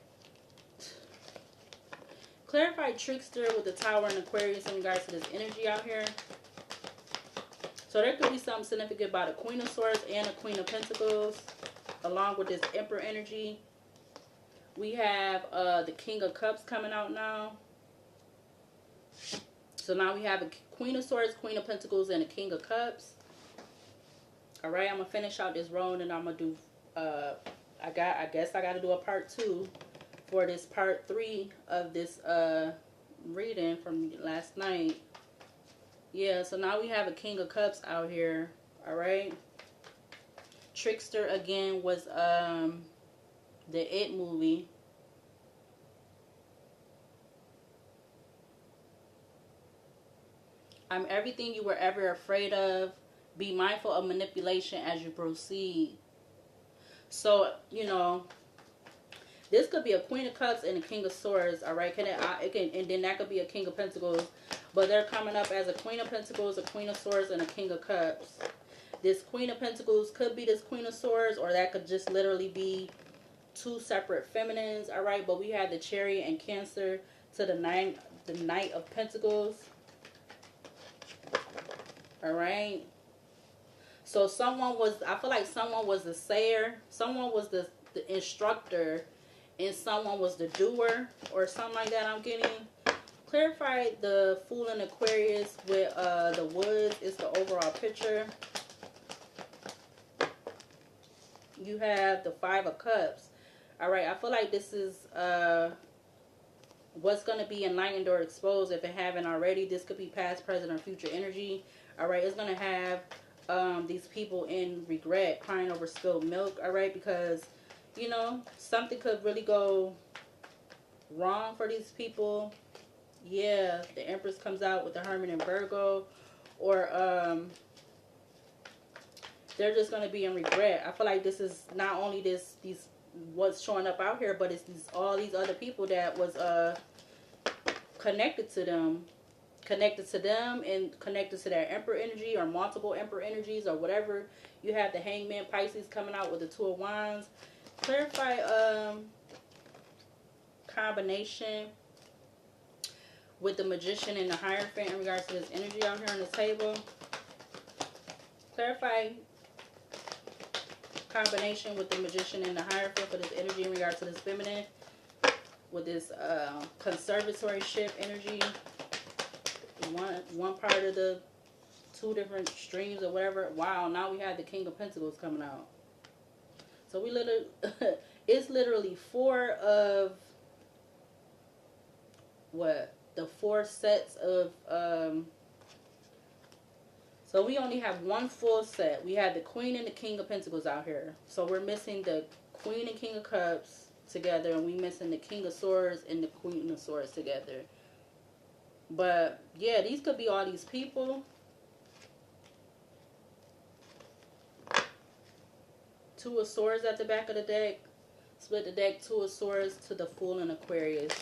Clarify Trickster with the Tower in Aquarius in regards to this energy out here. So there could be something significant about a Queen of Swords and a Queen of Pentacles, along with this Emperor energy. We have the King of Cups coming out now. So now we have a Queen of Swords, Queen of Pentacles, and a King of Cups. All right, I'm gonna finish out this round, and I'm gonna do. I guess I gotta do a part 2 for this part 3 of this reading from last night. Yeah, so now we have a King of Cups out here. All right. Trickster again was the It movie. I'm everything you were ever afraid of. Be mindful of manipulation as you proceed. So, you know, this could be a Queen of Cups and a King of Swords, all right? And then that could be a King of Pentacles. But they're coming up as a Queen of Pentacles, a Queen of Swords, and a King of Cups. This Queen of Pentacles could be this Queen of Swords, or that could just literally be 2 separate feminines, all right? But we have the Chariot and Cancer to the Knight of Pentacles, all right? So I feel like someone was the sayer, someone was the instructor, and someone was the doer, or something like that I'm getting. Clarify the Fool in Aquarius with the Woods is the overall picture. You have the 5 of Cups. All right, I feel like this is what's going to be enlightened or exposed if it haven't already. This could be past, present, or future energy. All right, it's going to have these people in regret, crying over spilled milk. All right, because, you know, something could really go wrong for these people. Yeah, the Empress comes out with the Hermit and Virgo. Or they're just going to be in regret. I feel like this is not only these what's showing up out here, but it's all these other people that was connected to them and connected to their Emperor energy or multiple Emperor energies or whatever. You have the Hangman Pisces coming out with the 2 of Wands. Clarify combination with the Magician and the Hierophant in regards to this energy out here on the table. Clarify combination with the Magician and the Hierophant for this energy in regards to this feminine with this conservatorship energy. One part of the 2 different streams or whatever. Wow, now we have the King of Pentacles coming out. So we literally, it's literally 4 of, what? The 4 sets of, so we only have 1 full set. We have the Queen and the King of Pentacles out here. So we're missing the Queen and King of Cups together, and we missing the King of Swords and the Queen of Swords together. But yeah, these could be all these people. 2 of Swords at the back of the deck. Split the deck, 2 of Swords to the Fool and Aquarius.